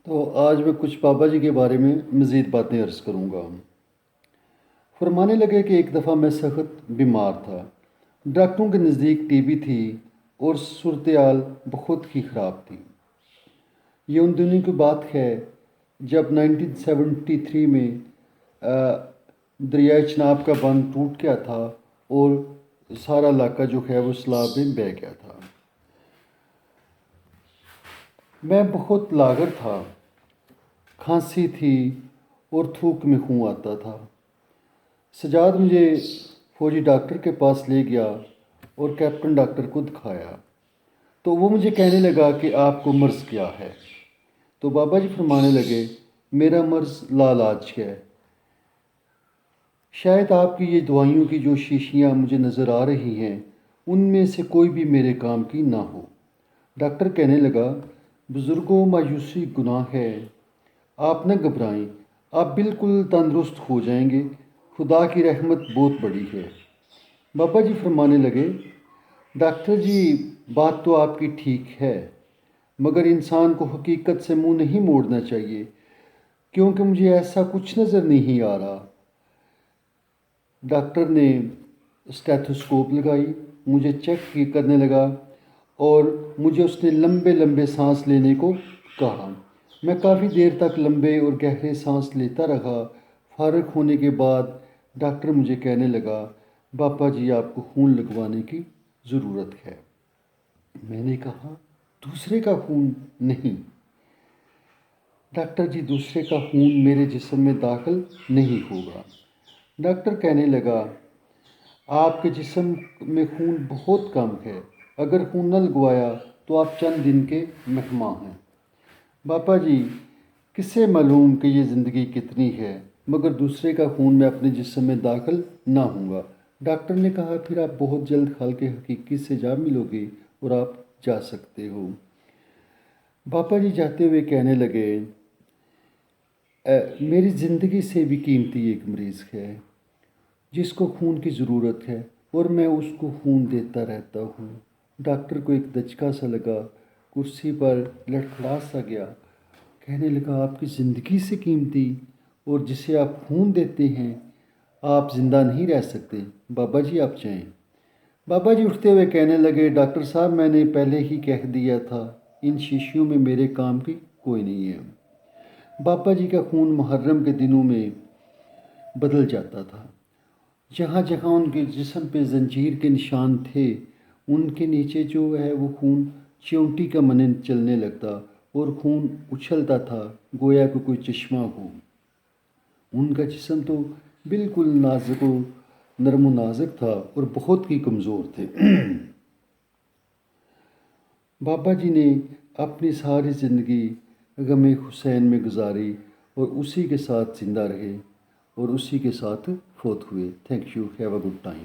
تو آج میں کچھ بابا جی کے بارے میں مزید باتیں عرض کروں گا۔ فرمانے لگے کہ ایک دفعہ میں سخت بیمار تھا، ڈاکٹروں کے نزدیک ٹی بی تھی اور صورتحال بہت ہی خراب تھی۔ یہ ان دنوں کی بات ہے جب 1973 میں دریائے چناب کا بند ٹوٹ گیا تھا اور سارا علاقہ جو ہے وہ سیلاب میں بہہ گیا تھا۔ میں بہت لاغر تھا، کھانسی تھی اور تھوک میں خون آتا تھا۔ سجاد مجھے فوجی ڈاکٹر کے پاس لے گیا اور کیپٹن ڈاکٹر کو دکھایا تو وہ مجھے کہنے لگا کہ آپ کو مرض کیا ہے؟ تو بابا جی فرمانے لگے میرا مرض لاعلاج ہے، شاید آپ کی یہ دوائیوں کی جو شیشیاں مجھے نظر آ رہی ہیں ان میں سے کوئی بھی میرے کام کی نہ ہو۔ ڈاکٹر کہنے لگا بزرگوں، مایوسی گناہ ہے، آپ نہ گھبرائیں، آپ بالکل تندرست ہو جائیں گے، خدا کی رحمت بہت بڑی ہے۔ بابا جی فرمانے لگے ڈاکٹر جی بات تو آپ کی ٹھیک ہے، مگر انسان کو حقیقت سے منہ نہیں موڑنا چاہیے، کیونکہ مجھے ایسا کچھ نظر نہیں آ رہا۔ ڈاکٹر نے اسٹیتھوسکوپ لگائی، مجھے چیک کرنے لگا اور مجھے اس نے لمبے لمبے سانس لینے کو کہا۔ میں کافی دیر تک لمبے اور گہرے سانس لیتا رہا۔ فارغ ہونے کے بعد ڈاکٹر مجھے کہنے لگا بابا جی آپ کو خون لگوانے کی ضرورت ہے۔ میں نے کہا دوسرے کا خون نہیں ڈاکٹر جی، دوسرے کا خون میرے جسم میں داخل نہیں ہوگا۔ ڈاکٹر کہنے لگا آپ کے جسم میں خون بہت کم ہے، اگر خون نہ لگوایا تو آپ چند دن کے مہمان ہیں۔ بابا جی کسے معلوم کہ یہ زندگی کتنی ہے، مگر دوسرے کا خون میں اپنے جسم میں داخل نہ ہوں گا۔ ڈاکٹر نے کہا پھر آپ بہت جلد خالق حقیقی سے جا ملو گے اور آپ جا سکتے ہو۔ بابا جی جاتے ہوئے کہنے لگے میری زندگی سے بھی قیمتی ایک مریض ہے جس کو خون کی ضرورت ہے اور میں اس کو خون دیتا رہتا ہوں۔ ڈاکٹر کو ایک دھچکا سا لگا، کرسی پر لڑکھڑا سا گیا، کہنے لگا آپ کی زندگی سے قیمتی اور جسے آپ خون دیتے ہیں، آپ زندہ نہیں رہ سکتے، بابا جی آپ جائیں۔ بابا جی اٹھتے ہوئے کہنے لگے ڈاکٹر صاحب میں نے پہلے ہی کہہ دیا تھا ان شیشیوں میں میرے کام کی کوئی نہیں ہے۔ بابا جی کا خون محرم کے دنوں میں بدل جاتا تھا، جہاں جہاں ان کے جسم پہ زنجیر کے نشان تھے ان کے نیچے جو ہے وہ خون چیونٹی کا مانند چلنے لگتا اور خون اچھلتا تھا گویا کہ کوئی چشمہ ہو۔ ان کا جسم تو بالکل نازک و نرم و نازک تھا اور بہت ہی کمزور تھے۔ بابا جی نے اپنی ساری زندگی غم حسین میں گزاری اور اسی کے ساتھ زندہ رہے اور اسی کے ساتھ فوت ہوئے۔ Thank you, have a good time.